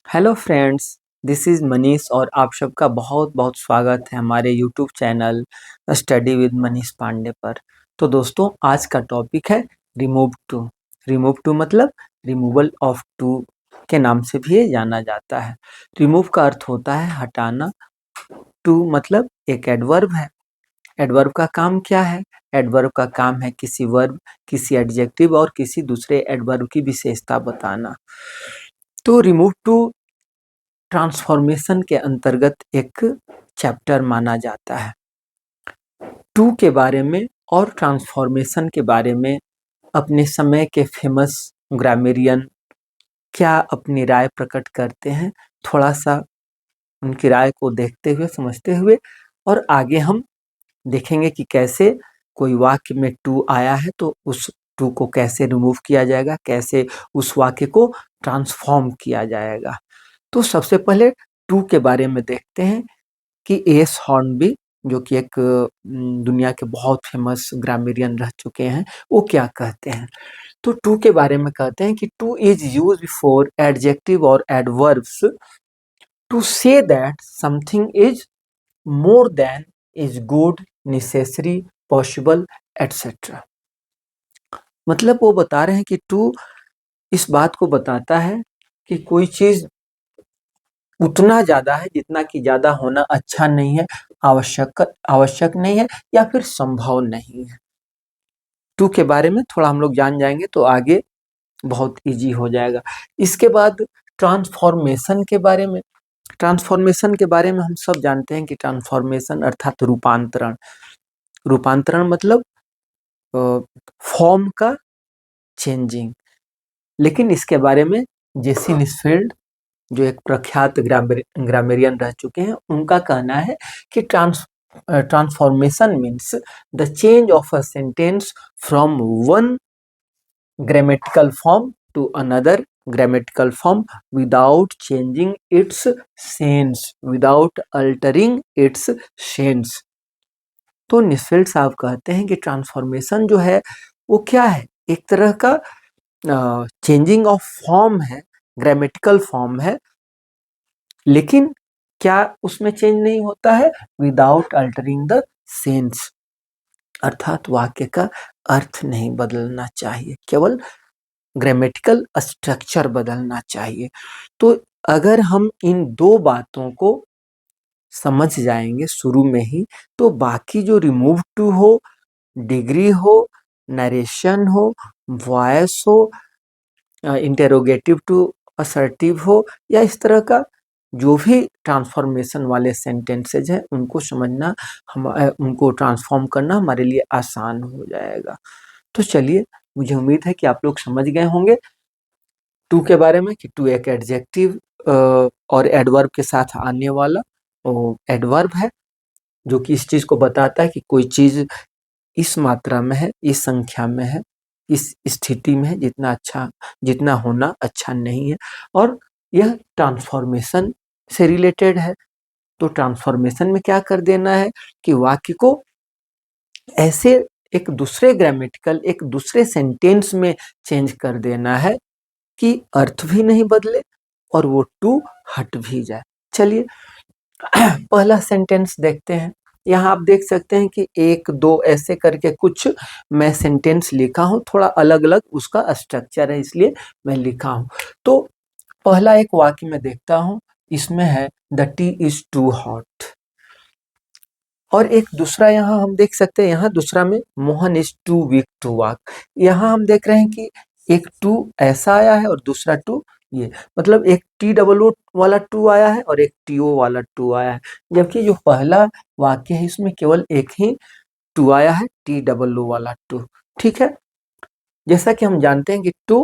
Hello friends, this is Manish और आप सबका बहुत बहुत स्वागत है हमारे YouTube channel study with Manish Pandey पर। तो दोस्तों, आज का टॉपिक है रिमूव टू। रिमूव टू मतलब रिमूवल ऑफ टू के नाम से भी ये जाना जाता है। रिमूव का अर्थ होता है हटाना। टू मतलब एक एडवर्ब है। एडवर्ब का काम क्या है? एडवर्ब का काम है किसी वर्ब, किसी एडजेक्टिव और किसी दूसरे एडवर्ब की विशेषता बताना। तो रिमूव टू ट्रांसफॉर्मेशन के अंतर्गत एक चैप्टर माना जाता है। टू के बारे में और ट्रांसफॉर्मेशन के बारे में अपने समय के फेमस ग्रामेरियन क्या अपनी राय प्रकट करते हैं, थोड़ा सा उनकी राय को देखते हुए समझते हुए और आगे हम देखेंगे कि कैसे कोई वाक्य में टू आया है तो उस टू को कैसे रिमूव किया जाएगा, कैसे उस वाक्य को ट्रांसफॉर्म किया जाएगा। तो सबसे पहले टू के बारे में देखते हैं कि एस हॉर्नबी, जो कि एक दुनिया के बहुत फेमस ग्रामेरियन रह चुके हैं, वो क्या कहते हैं। तो टू के बारे में कहते हैं कि too is use for adjective और adverbs to say that something is more than is good, necessary, possible, etcetera. मतलब वो बता रहे हैं कि टू इस बात को बताता है कि कोई चीज उतना ज्यादा है जितना कि ज्यादा होना अच्छा नहीं है, आवश्यक नहीं है या फिर संभव नहीं है। टू के बारे में थोड़ा हम लोग जान जाएंगे तो आगे बहुत इजी हो जाएगा। इसके बाद ट्रांसफॉर्मेशन के बारे में। ट्रांसफॉर्मेशन के बारे में हम सब जानते हैं कि ट्रांसफॉर्मेशन अर्थात रूपांतरण। रूपांतरण मतलब फॉर्म का चेंजिंग। लेकिन इसके बारे में जेसी निस्फील्ड, जो एक प्रख्यात ग्रामेरियन रह चुके हैं, उनका कहना है कि transformation means the change of a sentence from one grammatical form to another grammatical form without changing its sense, without altering its sense. तो निस्फील्ड साहब कहते हैं कि ट्रांसफॉर्मेशन जो है वो क्या है, एक तरह का चेंजिंग ऑफ फॉर्म है, ग्रामेटिकल फॉर्म है, लेकिन क्या उसमें चेंज नहीं होता है? विदाउट अल्टरिंग द सेंस, अर्थात वाक्य का अर्थ नहीं बदलना चाहिए, केवल ग्रामेटिकल स्ट्रक्चर बदलना चाहिए। तो अगर हम इन दो बातों को समझ जाएंगे शुरू में ही, तो बाकी जो रिमूव टू हो, डिग्री हो, नरेशन हो, वॉयस हो, इंटेरोगेटिव टू असर्टिव हो, या इस तरह का जो भी ट्रांसफॉर्मेशन वाले सेंटेंसेज हैं, उनको समझना, उनको ट्रांसफॉर्म करना हमारे लिए आसान हो जाएगा। तो चलिए, मुझे उम्मीद है कि आप लोग समझ गए होंगे टू के बारे में कि टू एक एडजेक्टिव और एडवर्ब के साथ आने वाला एडवर्ब है, जो कि इस चीज को बताता है कि कोई चीज इस मात्रा में है, इस संख्या में है, इस स्थिति में है, जितना होना अच्छा नहीं है। और यह ट्रांसफॉर्मेशन से रिलेटेड है। तो ट्रांसफॉर्मेशन में क्या कर देना है कि वाक्य को ऐसे एक दूसरे सेंटेंस में चेंज कर देना है कि अर्थ भी नहीं बदले और वो टू हट भी जाए। चलिए, पहला सेंटेंस देखते हैं। यहाँ आप देख सकते हैं कि एक दो ऐसे करके कुछ मैं सेंटेंस लिखा हूँ, थोड़ा अलग अलग उसका स्ट्रक्चर है, इसलिए मैं लिखा हूँ। तो पहला एक वाक्य में देखता हूँ, इसमें है the tea is too hot. और एक दूसरा यहाँ हम देख सकते हैं, यहाँ दूसरा में Mohan is too weak to walk. यहाँ हम देख रहे हैं कि एक टू ऐसा आया है और दूसरा टू ये, मतलब एक टी डबल ओ वाला टू आया है और एक टी ओ वाला टू आया है। जबकि जो पहला वाक्य है इसमें केवल एक ही टू आया है, टी डबल ओ वाला टू। ठीक है, जैसा कि हम जानते हैं कि टू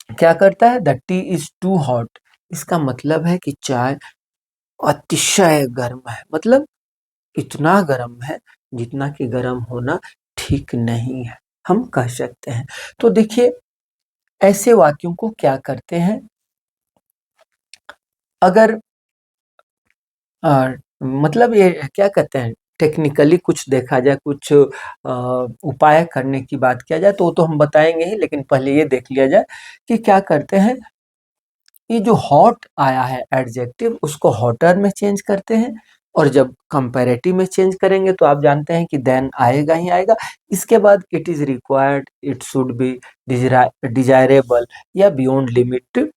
क्या करता है, the tea is too hot. इसका मतलब है कि चाय अतिशय गर्म है, मतलब इतना गर्म है जितना कि गर्म होना ठीक नहीं है, हम कह सकते हैं। तो देखिए, ऐसे वाक्यों को क्या करते हैं, अगर मतलब ये क्या कहते हैं, टेक्निकली कुछ देखा जाए, कुछ उपाय करने की बात किया जाए तो वो तो हम बताएंगे ही, लेकिन पहले ये देख लिया जाए कि क्या करते हैं। ये जो हॉट आया है एडजेक्टिव, उसको हॉटर में चेंज करते हैं, और जब कंपैरेटिव में चेंज करेंगे तो आप जानते हैं कि देन आएगा ही आएगा। इसके बाद it is required, it should be, desirable या बियॉन्ड लिमिट,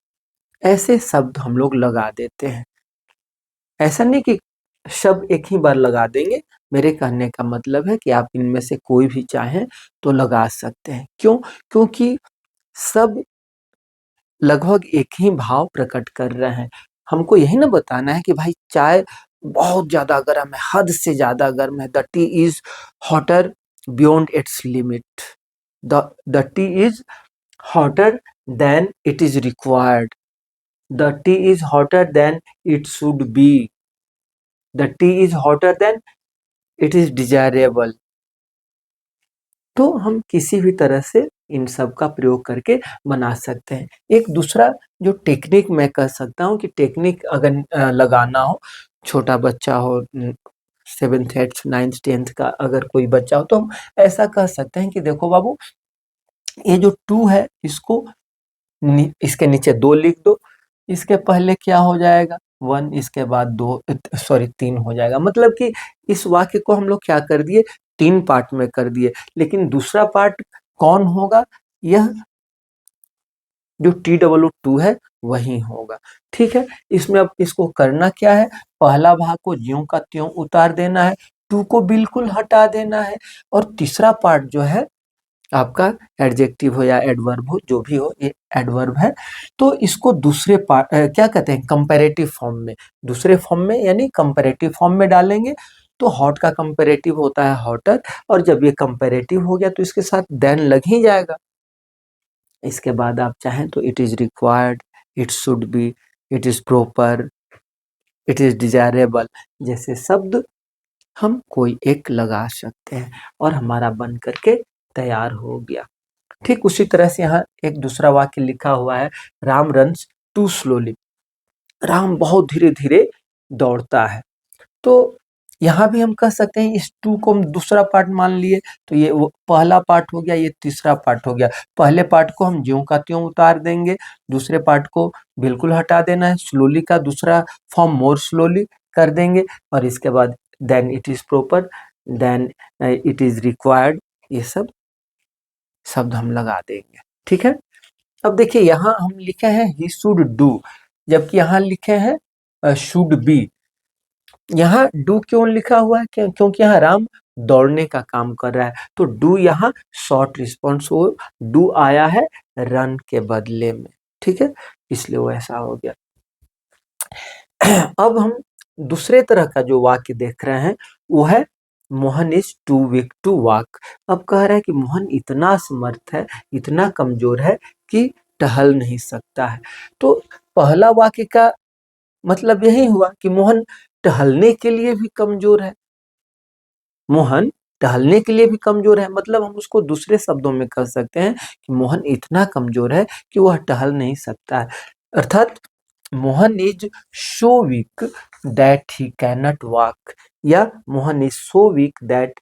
ऐसे शब्द हम लोग लगा देते हैं। ऐसा नहीं कि शब्द एक ही बार लगा देंगे, मेरे कहने का मतलब है कि आप इनमें से कोई भी चाहें तो लगा सकते हैं। क्यों? क्योंकि सब लगभग एक ही भाव प्रकट कर रहे हैं। हमको यही ना बताना है कि भाई चाय बहुत ज्यादा गर्म है, हद से ज्यादा गर्म है, the tea is hotter beyond it's limit, the tea is hotter then it is required, the tea is hotter then it should be, the tea is hotter then it is desirable. तो हम किसी भी तरह से इन सब का प्रयोग करके बना सकते हैं। एक दूसरा जो टेक्निक मैं कह सकता हूँ कि टेक्निक अगर लगाना हो, छोटा बच्चा हो, 7th 8th 9th 10th का अगर कोई बच्चा हो, तो हम ऐसा कह सकते हैं कि देखो बाबू, ये जो 2 है इसको इसके नीचे 2 लिख दो, इसके पहले क्या हो जाएगा 1, इसके बाद 2, सॉरी 3 हो जाएगा। मतलब कि इस वाक्य को हम लोग क्या कर दिए, 3 पार्ट में कर दिए। लेकिन दूसरा पार्ट कौन होगा? यह जो TWO2 है वही होगा। ठीक है, इसमें अब इसको करना क्या है, पहला भाग को ज्यों का त्यों उतार देना है, 2 को बिल्कुल हटा देना है, और तीसरा पार्ट जो है आपका एडजेक्टिव हो या एडवर्ब हो, जो भी हो, ये एडवर्ब है, तो इसको दूसरे पार्ट क्या कहते हैं, कंपैरेटिव फॉर्म में, दूसरे फॉर्म में यानी कंपैरेटिव फॉर्म में डालेंगे। तो हॉट का कंपैरेटिव होता है हॉटर, और जब ये कंपैरेटिव हो गया तो इसके साथ देन लग ही जाएगा। इसके बाद आप चाहें तो it is required, it should be, it is proper, it is desirable जैसे शब्द हम कोई एक लगा सकते हैं, और हमारा बन करके तैयार हो गया। ठीक उसी तरह से यहाँ एक दूसरा वाक्य लिखा हुआ है, Ram runs too slowly, Ram बहुत धीरे धीरे दौड़ता है। तो यहाँ भी हम कह सकते हैं, इस टू को हम दूसरा पार्ट मान लिए, तो ये वो पहला पार्ट हो गया, ये तीसरा पार्ट हो गया। पहले पार्ट को हम ज्यों का त्यों उतार देंगे, दूसरे पार्ट को बिल्कुल हटा देना है, स्लोली का दूसरा फॉर्म मोर स्लोली कर देंगे, और इसके बाद then it is proper, then it is required, ये सब शब्द हम लगा देंगे। ठीक है, अब देखिए यहाँ हम लिखे हैं ही शुड डू, जबकि यहाँ लिखे हैं शुड बी। यहाँ डू क्यों लिखा हुआ है? क्योंकि यहाँ राम दौड़ने का काम कर रहा है, तो डू यहाँ शॉर्ट रिस्पॉन्स हो, डू आया है रन के बदले में। ठीक है, इसलिए वो ऐसा हो गया। अब हम दूसरे तरह का जो वाक्य देख रहे हैं वो है Mohan is too weak to walk. अब कह रहा है कि मोहन इतना असमर्थ है, इतना कमजोर है कि टहल नहीं सकता है। तो पहला वाक्य का मतलब यही हुआ कि मोहन टहलने के लिए भी कमजोर है, मोहन टहलने के लिए भी कमजोर है। मतलब हम उसको दूसरे शब्दों में कह सकते हैं कि मोहन इतना कमजोर है कि वह टहल नहीं सकता है। अर्थात Mohan is so weak that he can not walk, या Mohan is so weak that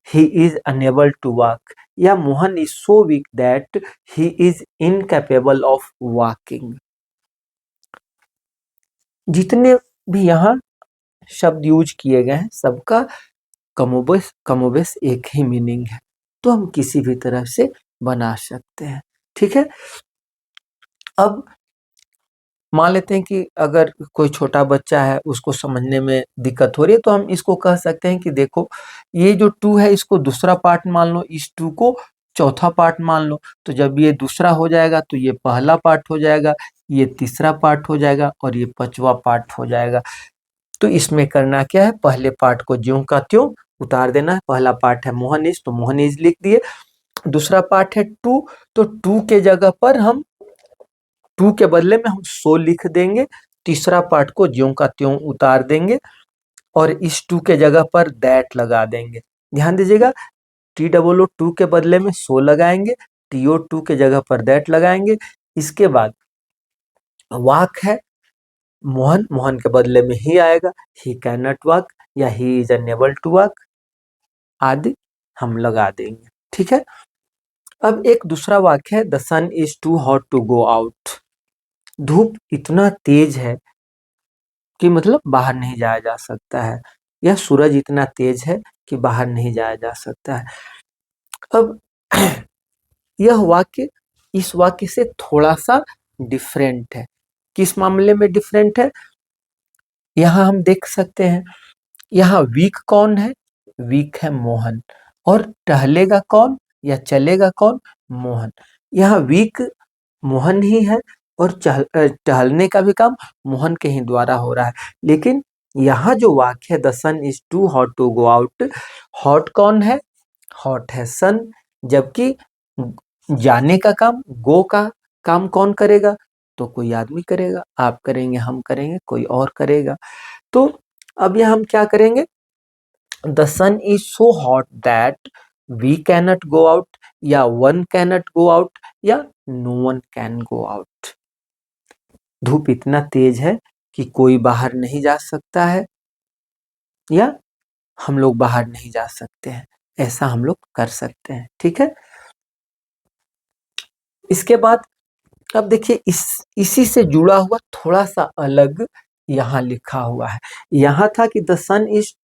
he is unable to walk, या Mohan is so weak that he is incapable of walking. जितने भी यहाँ शब्द यूज किए गए हैं सबका कमोबेश एक ही मीनिंग है, तो हम किसी भी तरह से बना सकते हैं। ठीक है, अब मान लेते हैं कि अगर कोई छोटा बच्चा है, उसको समझने में दिक्कत हो रही है, तो हम इसको कह सकते हैं कि देखो ये जो टू है इसको दूसरा पार्ट मान लो, इस टू को चौथा पार्ट मान लो, तो जब ये दूसरा हो जाएगा तो ये पहला पार्ट हो जाएगा, ये तीसरा पार्ट हो जाएगा, और ये पांचवा पार्ट हो जाएगा। तो इसमें करना क्या है, पहले पार्ट को ज्यों का त्यों उतार देना है। पहला पार्ट है मोहन इज, तो मोहन इज लिख दिए। दूसरा पार्ट है टू, तो टू के जगह पर हम टू के बदले में हम सो लिख देंगे। तीसरा पार्ट को ज्यों का त्यों उतार देंगे, और इस टू के जगह पर दैट लगा देंगे। ध्यान दीजिएगा, TOO2 के बदले में सो लगाएंगे, TO2 के जगह पर दैट लगाएंगे। इसके बाद वाक है मोहन, मोहन के बदले में ही आएगा, ही कैन नॉट वॉक या he is unable to walk आदि हम लगा देंगे। ठीक है, अब एक दूसरा वाक्य है the sun is too hot to go out. धूप इतना तेज है कि मतलब बाहर नहीं जाया जा सकता है, या सूरज इतना तेज है कि बाहर नहीं जाया जा सकता है। अब यह वाक्य इस वाक्य से थोड़ा सा डिफरेंट है। किस मामले में डिफरेंट है? यहाँ हम देख सकते हैं, यहाँ वीक कौन है? वीक है मोहन। और टहलेगा कौन या चलेगा कौन? मोहन। यहाँ वीक मोहन ही है और टहलने का भी काम मोहन के ही द्वारा हो रहा है। लेकिन यहाँ जो वाक्य है, the sun is too hot to go out, hot कौन है? हॉट है सन। जबकि जाने का काम, गो का काम कौन करेगा? तो कोई आदमी करेगा, आप करेंगे, हम करेंगे, कोई और करेगा। तो अब यहाँ हम क्या करेंगे? The sun is so hot that we cannot go out, या वन कैनट गो आउट, या no one can go out. धूप इतना तेज है कि कोई बाहर नहीं जा सकता है, या हम लोग बाहर नहीं जा सकते हैं। ऐसा हम लोग कर सकते हैं। ठीक है। इसके बाद अब देखिए, इसी से जुड़ा हुआ थोड़ा सा अलग यहाँ लिखा हुआ है। यहाँ था कि the sun is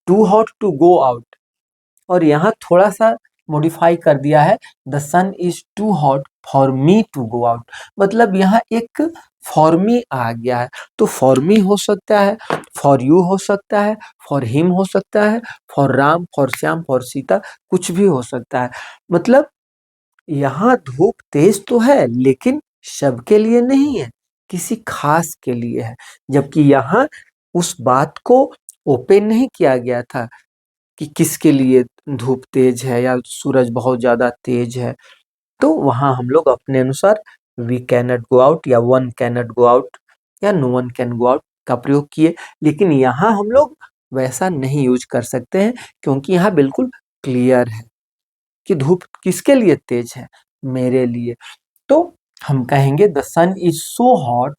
too hot to go out, और यहाँ थोड़ा सा मॉडिफाई कर दिया है, the sun is too hot for me to go out. मतलब यहाँ एक फॉर मी आ गया है। तो फॉर मी हो सकता है, फॉर यू हो सकता है, फॉर हिम हो सकता है, for Ram, for Shyam, for Sita, कुछ भी हो सकता है। मतलब यहाँ धूप तेज तो है, लेकिन सबके लिए नहीं है, किसी खास के लिए है। जबकि यहाँ उस बात को ओपन नहीं किया गया था कि किसके लिए धूप तेज है या सूरज बहुत ज्यादा तेज है। तो वहां हम लोग अपने अनुसार वी कैनट गो आउट, या वन कैनट गो आउट, या no one can go out का प्रयोग किए। लेकिन यहाँ हम लोग वैसा नहीं यूज कर सकते हैं, क्योंकि यहाँ बिल्कुल क्लियर है कि धूप किसके लिए तेज है? मेरे लिए। तो हम कहेंगे the sun is so hot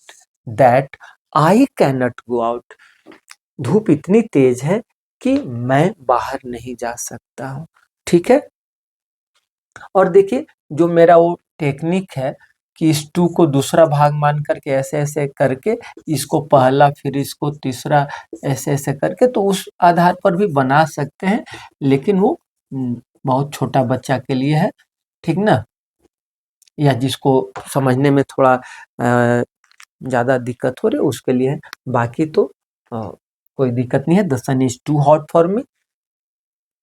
that I cannot go out. धूप इतनी तेज है कि मैं बाहर नहीं जा सकता हूँ। ठीक है। और देखिए, जो मेरा वो टेक्निक है कि इस टू को दूसरा भाग मान करके ऐसे ऐसे करके, इसको पहला फिर इसको तीसरा, ऐसे ऐसे करके, तो उस आधार पर भी बना सकते हैं। लेकिन वो बहुत छोटा बच्चा के लिए है। ठीक ना? या जिसको समझने में थोड़ा ज़्यादा दिक्कत हो रही है उसके लिए है। बाकी तो कोई दिक्कत नहीं है। The sun is too hot for me,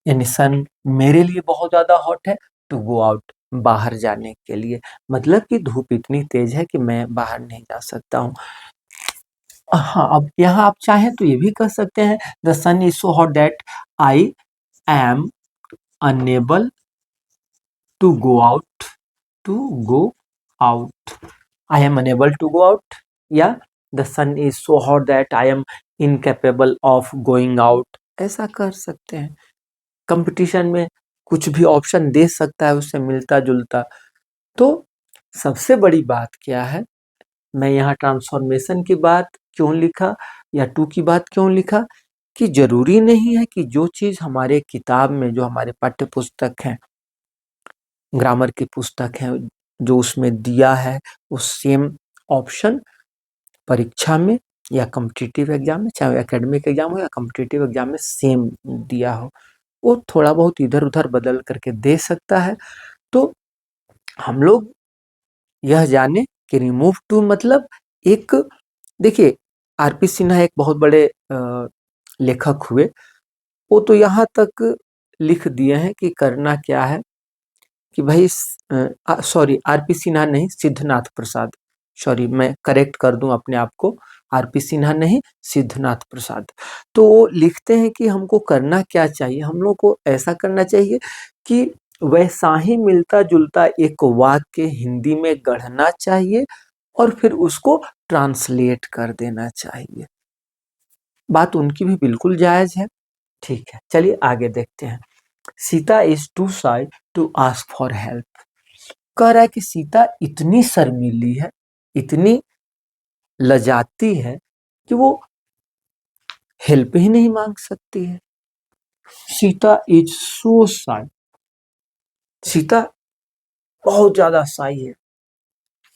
यानी सन मेरे लिए बहुत ज्यादा हॉट है, टू गो आउट, बाहर जाने के लिए। मतलब कि धूप इतनी तेज है कि मैं बाहर नहीं जा सकता हूँ। हाँ, अब यहाँ आप चाहें तो ये भी कह सकते हैं, the sun is so hot that I am unable to go out, to go out, I am unable to go out, या the sun is so hot that I am incapable of going out. ऐसा कर सकते हैं। Competition में कुछ भी option दे सकता है उससे मिलता जुलता। तो सबसे बड़ी बात क्या है, मैं यहाँ ट्रांसफॉर्मेशन की बात क्यों लिखा या टू की बात क्यों लिखा, कि जरूरी नहीं है कि जो चीज हमारे किताब में, जो हमारे पाठ्य पुस्तक है, ग्रामर की पुस्तक है, जो उसमें दिया है, वो सेम ऑप्शन परीक्षा में या कॉम्पिटिटिव एग्जाम में, चाहे एकेडमिक एग्जाम हो या कॉम्पिटिटिव एग्जाम में, सेम दिया हो। वो थोड़ा बहुत इधर उधर बदल करके दे सकता है। तो हम लोग यह जाने कि रिमूव टू मतलब एक, देखिए, आरपी सिन्हा एक बहुत बड़े लेखक हुए। वो तो यहाँ तक लिख दिए हैं कि करना क्या है, कि भाई, सॉरी, आरपी सिन्हा नहीं, सिद्धनाथ प्रसाद, सॉरी, मैं करेक्ट कर दूं अपने आप को, आरपी सिन्हा नहीं, सिद्धनाथ प्रसाद। तो वो लिखते हैं कि हमको करना क्या चाहिए। हम लोग को ऐसा करना चाहिए कि वैसा ही मिलता जुलता एक वाक्य हिंदी में गढ़ना चाहिए, और फिर उसको ट्रांसलेट कर देना चाहिए। बात उनकी भी बिल्कुल जायज है। ठीक है, चलिए आगे देखते हैं। Sita is too shy to ask for help. कह रहा है कि सीता इतनी शर्मीली है, इतनी लजाती है, कि वो हेल्प ही नहीं मांग सकती है। सीता इज सो शाय, सीता बहुत ज्यादा शाय है।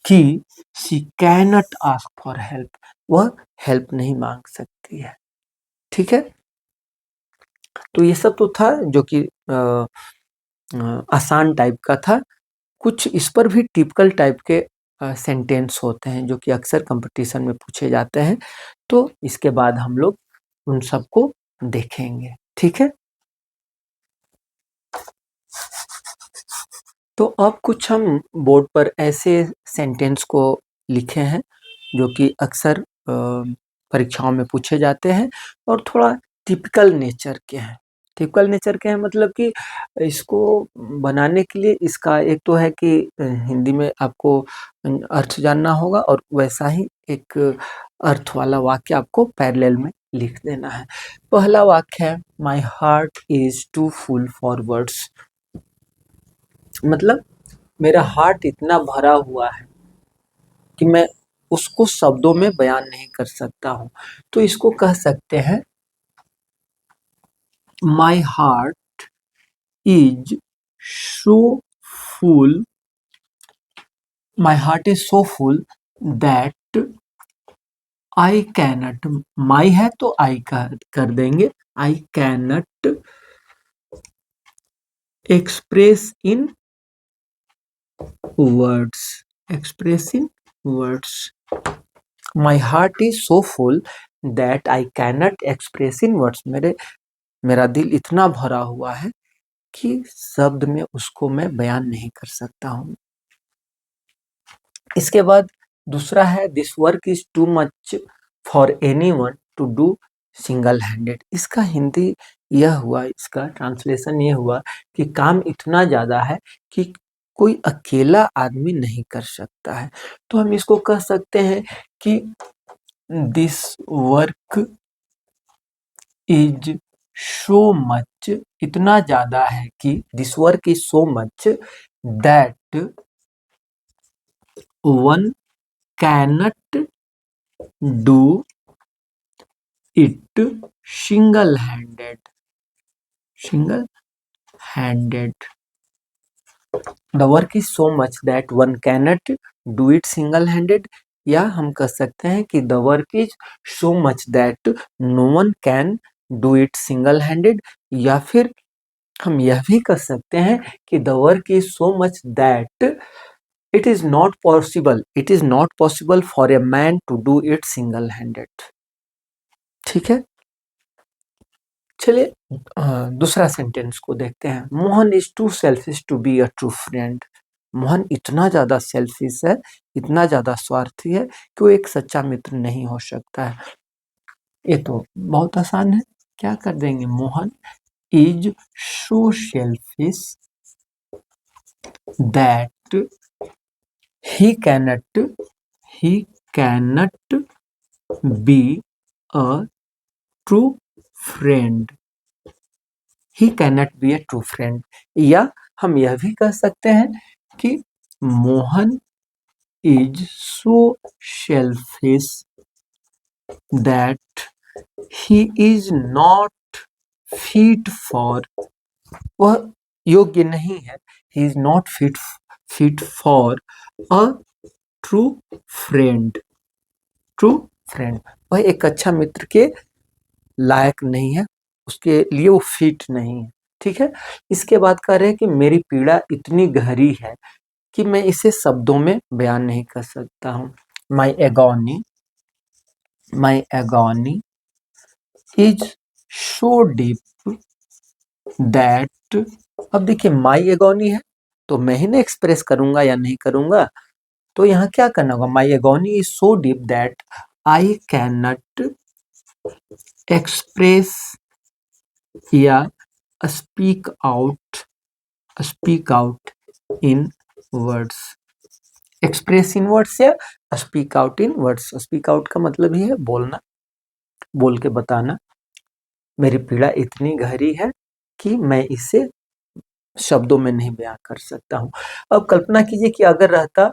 कि she cannot ask for help, वह हेल्प नहीं मांग सकती है। ठीक है, तो ये सब तो था जो कि आसान टाइप का था। कुछ इस पर भी टिपिकल टाइप के सेंटेंस होते हैं जो कि अक्सर कंपटीशन में पूछे जाते हैं, तो इसके बाद हम लोग उन सबको देखेंगे। ठीक है, तो अब कुछ हम बोर्ड पर ऐसे सेंटेंस को लिखे हैं जो कि अक्सर परीक्षाओं में पूछे जाते हैं और थोड़ा टिपिकल नेचर के हैं। टिपिकल नेचर के हैं मतलब कि इसको बनाने के लिए इसका एक तो है कि हिंदी में आपको अर्थ जानना होगा और वैसा ही एक अर्थ वाला वाक्य आपको पैरेलल में लिख देना है। पहला वाक्य है my heart is too full for words, मतलब मेरा हार्ट इतना भरा हुआ है कि मैं उसको शब्दों में बयान नहीं कर सकता हूँ। तो इसको कह सकते हैं my heart is so full, my heart is so full that I cannot, my है तो आई कर देंगे, I cannot express in words, express in words. My heart is so full that I cannot express in words, मेरा दिल इतना भरा हुआ है कि शब्द में उसको मैं बयान नहीं कर सकता हूँ। इसके बाद दूसरा है this work is too much for anyone to do single handed. इसका हिंदी यह हुआ, इसका ट्रांसलेशन ये हुआ कि काम इतना ज्यादा है कि कोई अकेला आदमी नहीं कर सकता है। तो हम इसको कह सकते हैं कि this work is so much, इतना ज्यादा है कि this work is so much that one cannot do it single handed, single handed. The work is so much that one cannot do it single handed, या हम कह सकते हैं कि the work is so much that no one can do it single handed, या फिर हम यह भी कह सकते हैं कि the work is so much that it is not possible, it is not possible for a man to do it single handed. ठीक है, चलिए दूसरा सेंटेंस को देखते हैं। Mohan is too selfish to be a true friend, Mohan इतना ज्यादा selfish है, इतना ज्यादा स्वार्थी है कि वो एक सच्चा मित्र नहीं हो सकता है। ये तो बहुत आसान है, क्या कर देंगे, Mohan is so selfish that he cannot be a true friend, he cannot be a true friend। या हम यह भी कह सकते हैं कि Mohan is so selfish that he is not fit for, वह योग्य नहीं है, he is not fit for a true friend, true friend, वह एक अच्छा मित्र के लायक नहीं है, उसके लिए वो फिट नहीं है। ठीक है, इसके बाद कह रहे हैं कि मेरी पीड़ा इतनी गहरी है कि मैं इसे शब्दों में बयान नहीं कर सकता हूँ। My agony, my agony is so deep that, अब देखिए माई एगोनी है तो मैं ही ना एक्सप्रेस करूंगा या नहीं करूंगा, तो यहाँ क्या करना होगा, my agony is so deep that I can not express या speak out in words, express in words या speak out in words. Speak out का मतलब ही है बोलना, बोल के बताना। मेरी पीड़ा इतनी गहरी है कि मैं इसे शब्दों में नहीं बयां कर सकता हूँ। अब कल्पना कीजिए कि अगर रहता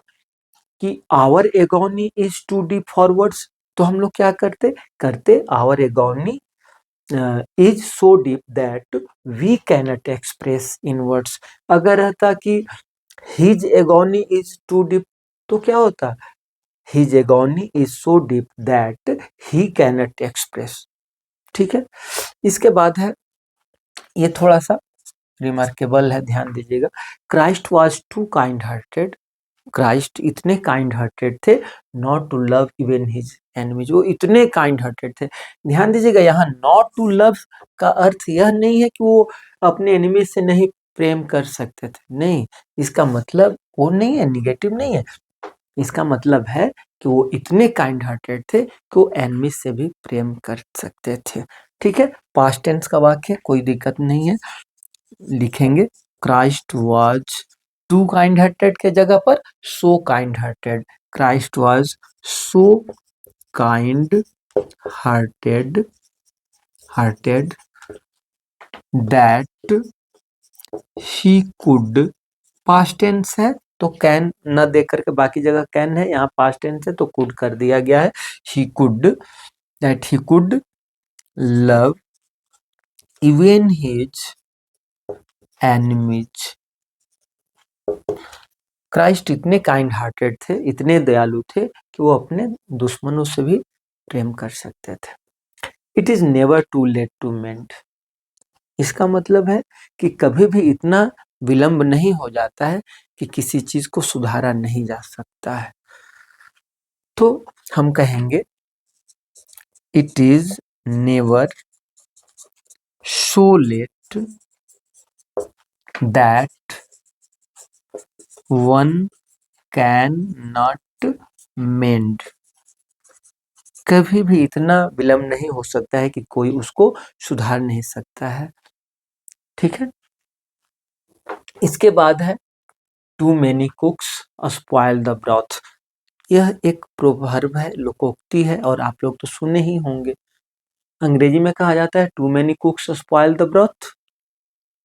कि our agony is too deep for words, तो हम लोग क्या करते our agony is so deep that we cannot express in words. अगर रहता कि his agony is too deep तो क्या होता, his agony is so deep that he cannot express. ठीक है, इसके बाद है, ये थोड़ा सा रिमार्केबल है, ध्यान दीजिएगा। Christ was too kind hearted, Christ इतने काइंड हार्टेड थे, not to love even his enemies, वो इतने काइंड हार्टेड थे। ध्यान दीजिएगा, यहाँ नॉट टू लव का अर्थ यह नहीं है कि वो अपने एनिमी से नहीं प्रेम कर सकते थे, नहीं, इसका मतलब वो नहीं है, निगेटिव नहीं है, इसका मतलब है कि वो इतने काइंड हार्टेड थे कि वो एनिमी से भी प्रेम कर सकते थे। ठीक है, पास्ट टेंस का वाक्य, कोई दिक्कत नहीं है, लिखेंगे Christ was too kind hearted के जगह पर so kind hearted, Christ was so kind hearted hearted that he could, past tense है तो कैन न दे करके बाकी जगह कैन है, यहाँ पास्ट टेंस है तो कुड कर दिया गया है, he could, that he could love even his enemies. Christ इतने काइंड हार्टेड थे, इतने दयालु थे कि वो अपने दुश्मनों से भी प्रेम कर सकते थे। It is never too late to mend, इसका मतलब है कि कभी भी इतना विलंब नहीं हो जाता है कि किसी चीज को सुधारा नहीं जा सकता है। तो हम कहेंगे it is never so late that one can not mend, कभी भी इतना विलंब नहीं हो सकता है कि कोई उसको सुधार नहीं सकता है। ठीक है, इसके बाद है too many cooks spoil the broth, यह एक प्रोवर्ब है, लोकोक्ति है, और आप लोग तो सुने ही होंगे। अंग्रेजी में कहा जाता है too many cooks spoil the broth,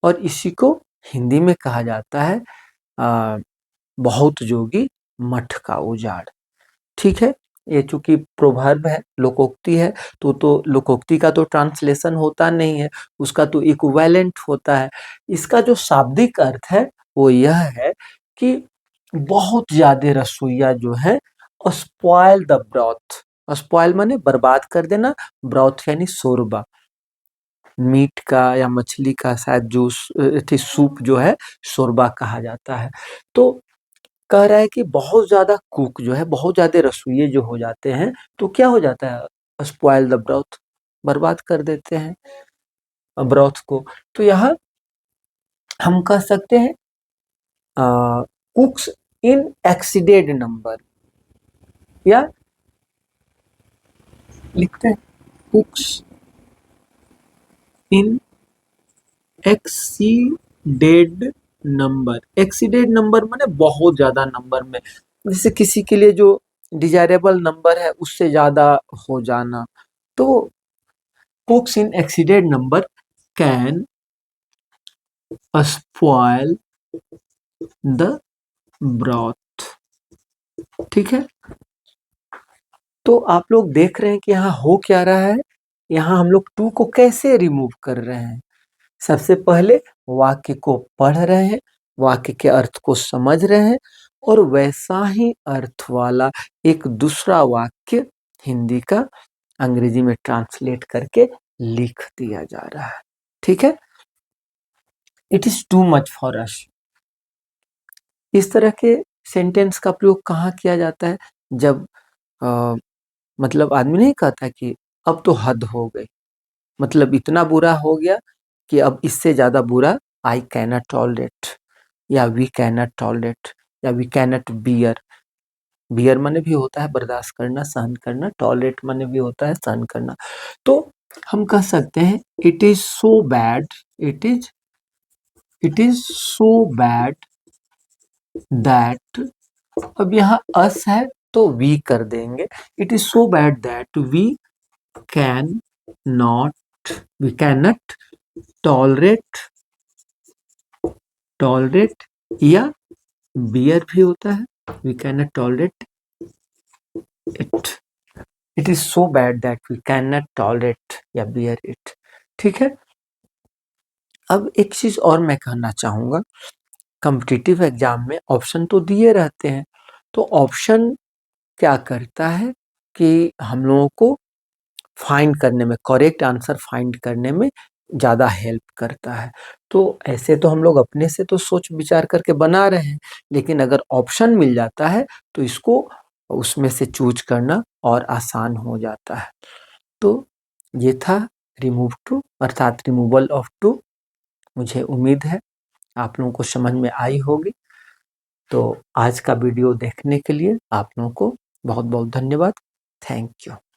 और इसी को हिंदी में कहा जाता है बहुत जोगी मठ का उजाड़। ठीक है, ये चूंकि प्रोवर्ब है, लोकोक्ति है, तो लोकोक्ति का तो ट्रांसलेशन होता नहीं है, उसका तो इक्विवेलेंट होता है। इसका जो शाब्दिक अर्थ है वो यह है कि बहुत ज्यादा रसोइया जो है स्पॉइल द ब्रॉथ, स्पॉइल माने बर्बाद कर देना, ब्रॉथ यानी शोरबा, मीट का या मछली का शायद जूस सूप जो है शोरबा कहा जाता है। तो कह रहा है कि बहुत ज्यादा कुक जो है, बहुत ज्यादा रसोइये जो हो जाते हैं तो क्या हो जाता है, स्पॉइल द ब्रॉथ, बर्बाद कर देते हैं ब्रॉथ को। तो यहाँ हम कह सकते हैं कुक्स इन एक्सीडेड नंबर, या लिखते हैं कुक्स इन एक्सीडेड नंबर, एक्सीडेड नंबर माने बहुत ज्यादा नंबर में, जैसे किसी के लिए जो डिजायरेबल नंबर है उससे ज्यादा हो जाना। तो कुक्स इन exceeded number can spoil the broth. ठीक है, तो आप लोग देख रहे हैं कि यहाँ हो क्या रहा है, यहाँ हम लोग टू को कैसे रिमूव कर रहे हैं। सबसे पहले वाक्य को पढ़ रहे हैं, वाक्य के अर्थ को समझ रहे हैं, और वैसा ही अर्थ वाला एक दूसरा वाक्य हिंदी का अंग्रेजी में ट्रांसलेट करके लिख दिया जा रहा है। ठीक है, it is too much for us, इस तरह के सेंटेंस का प्रयोग कहाँ किया जाता है, जब मतलब आदमी नहीं कहता कि अब तो हद हो गई, मतलब इतना बुरा हो गया कि अब इससे ज्यादा बुरा आई कैनट टॉलरेट, या वी कैनट टॉलरेट, या वी कैनट बियर, बियर माने भी होता है बर्दाश्त करना, सहन करना, टॉलरेट माने भी होता है सहन करना। तो हम कह सकते हैं it is so bad, it is so bad that, अब यहाँ अस है तो वी कर देंगे, it is so bad that we can not, we cannot tolerate, tolerate या बियर भी होता है, we cannot tolerate it, it is so bad that we cannot tolerate या बियर इट। ठीक है, अब एक चीज और मैं कहना चाहूंगा, कॉम्पिटिटिव एग्जाम में ऑप्शन तो दिए रहते हैं, तो ऑप्शन क्या करता है कि हम लोगों को फाइंड करने में, करेक्ट आंसर फाइंड करने में ज़्यादा हेल्प करता है। तो ऐसे तो हम लोग अपने से तो सोच विचार करके बना रहे हैं, लेकिन अगर ऑप्शन मिल जाता है तो इसको उसमें से चूज करना और आसान हो जाता है। तो ये था रिमूव टू अर्थात रिमूवल ऑफ टू। मुझे उम्मीद है आप लोगों को समझ में आई होगी। तो आज का वीडियो देखने के लिए आप लोगों को बहुत बहुत धन्यवाद। Thank you.